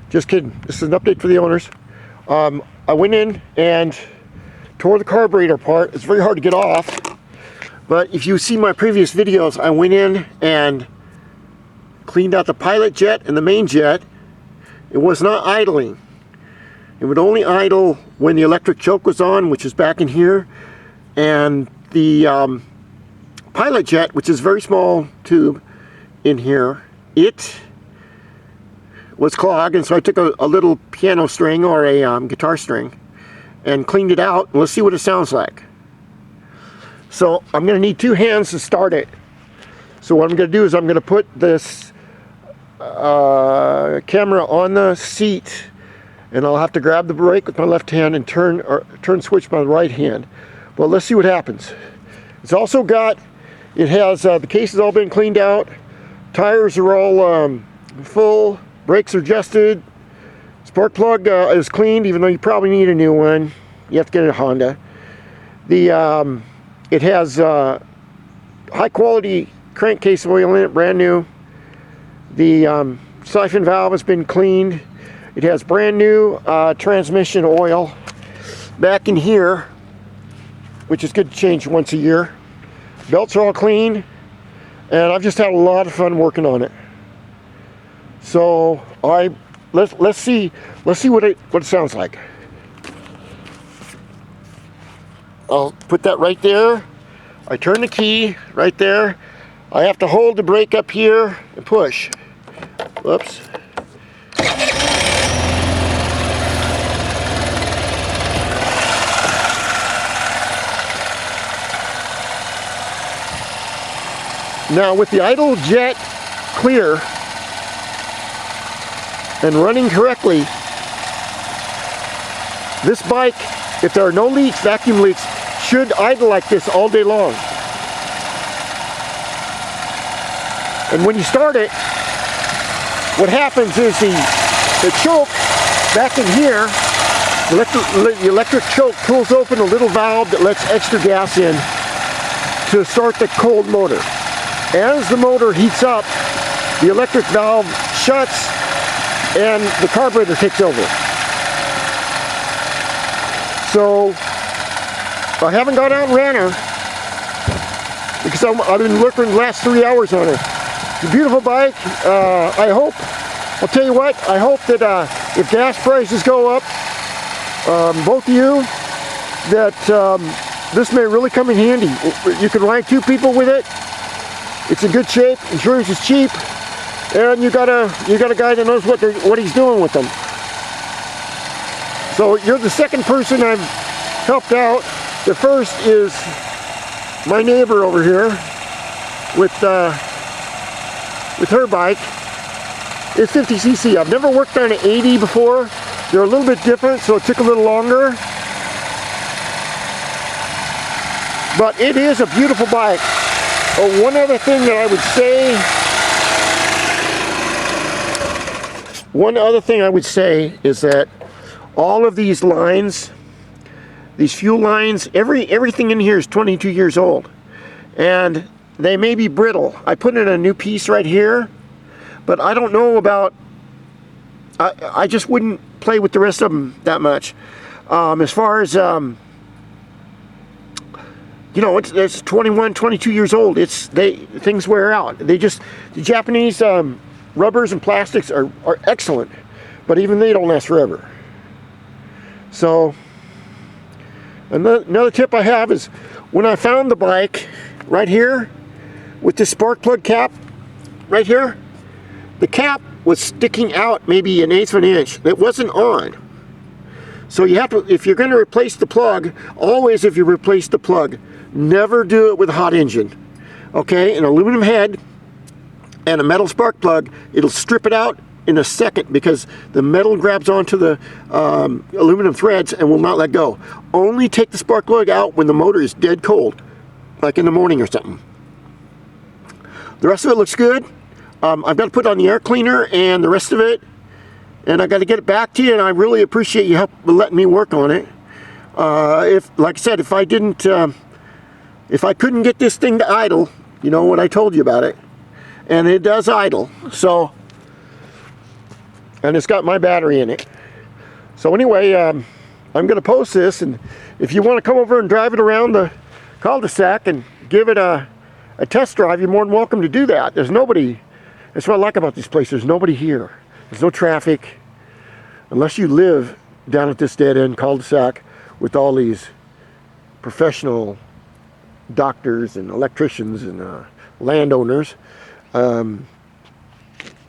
Just kidding. This is an update for the owners. I went in and tore the carburetor apart. It's very hard to get off. But if you see my previous videos, I went in and cleaned out the pilot jet and the main jet. It was not idling. It would only idle when the electric choke was on, which is back in here. And the pilot jet, which is a very small tube in here, it was clogged, and so I took a little piano string or a guitar string and cleaned it out. Let's see what it sounds like. So I'm going to need 2 hands to start it. So what I'm going to do is I'm going to put this camera on the seat, and I'll have to grab the brake with my left hand and turn switch by the right hand. Well, let's see what happens. It's also got, it has the case has all been cleaned out, tires are all full, brakes are adjusted, spark plug is cleaned, even though you probably need a new one. You have to get a Honda. It has high quality crankcase oil in it, brand new. The siphon valve has been cleaned. It has brand new transmission oil back in here, which is good to change once a year. Belts are all clean, and I've just had a lot of fun working on it. So let's see what it sounds like. I'll put that right there. I turn the key right there. I have to hold the brake up here and push. Whoops. Now with the idle jet clear and running correctly, this bike, if there are no leaks, vacuum leaks, should idle like this all day long. And when you start it, what happens is the choke back in here, the electric choke pulls open a little valve that lets extra gas in to start the cold motor. As the motor heats up, the electric valve shuts and the carburetor takes over. So I haven't got out and ran her because I've been working the last 3 hours on her. It's a beautiful bike. I'll tell you what, I hope that if gas prices go up, both of you, that this may really come in handy. You can ride 2 people with it. It's in good shape, insurance is cheap, and you got a guy that knows what he's doing with them. So you're the second person I've helped out. The first is my neighbor over here with her bike. It's 50cc. I've never worked on an 80 before. They're a little bit different, so it took a little longer. But it is a beautiful bike. Oh, one other thing that I would say is that all of these lines, these fuel lines, everything in here is 22 years old, and they may be brittle. I put in a new piece right here, but I don't know about. I just wouldn't play with the rest of them that much. As far as you know, it's 21, 22 years old. Things wear out. The Japanese rubbers and plastics are excellent, but even they don't last forever. So another tip I have is when I found the bike right here with this spark plug cap right here, the cap was sticking out maybe 1/8 of an inch. It wasn't on. So you have to, if you're going to replace the plug, always if you replace the plug, never do it with a hot engine. Okay, an aluminum head and a metal spark plug, it'll strip it out in a second because the metal grabs onto the aluminum threads and will not let go. Only take the spark plug out when the motor is dead cold, like in the morning or something. The rest of it looks good. I've got to put on the air cleaner and the rest of it, and I got to get it back to you, and I really appreciate you letting me work on it. Like I said, if I couldn't get this thing to idle, you know what I told you about it, and it does idle. So and it's got my battery in it. So anyway, I'm going to post this, and if you want to come over and drive it around the cul-de-sac and give it a test drive, you're more than welcome to do that. There's nobody. That's what I like about this place. There's nobody here. There's no traffic, unless you live down at this dead-end cul-de-sac with all these professional doctors and electricians and landowners. No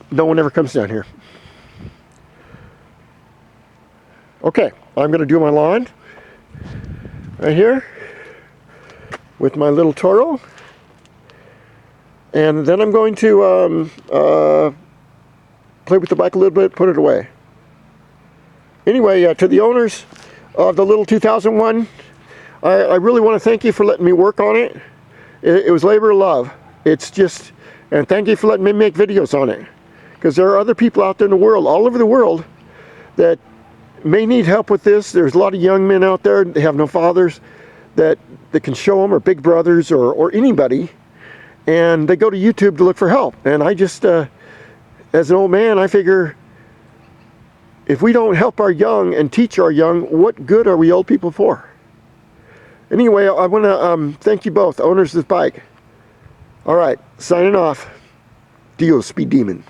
one ever comes down here. Okay, I'm going to do my lawn right here with my little Toro, and then I'm going to play with the bike a little bit, put it away. Anyway, to the owners of the little 2001, I really want to thank you for letting me work on it. It was labor of love. It's just, and thank you for letting me make videos on it, because there are other people out there in the world, all over the world, that may need help with this. There's a lot of young men out there, they have no fathers that can show them, or big brothers, or anybody, and they go to YouTube to look for help. And I just, as an old man, I figure, if we don't help our young and teach our young, what good are we old people for? Anyway, I want to thank you both, owners of this bike. All right, signing off. Dio Speed Demon.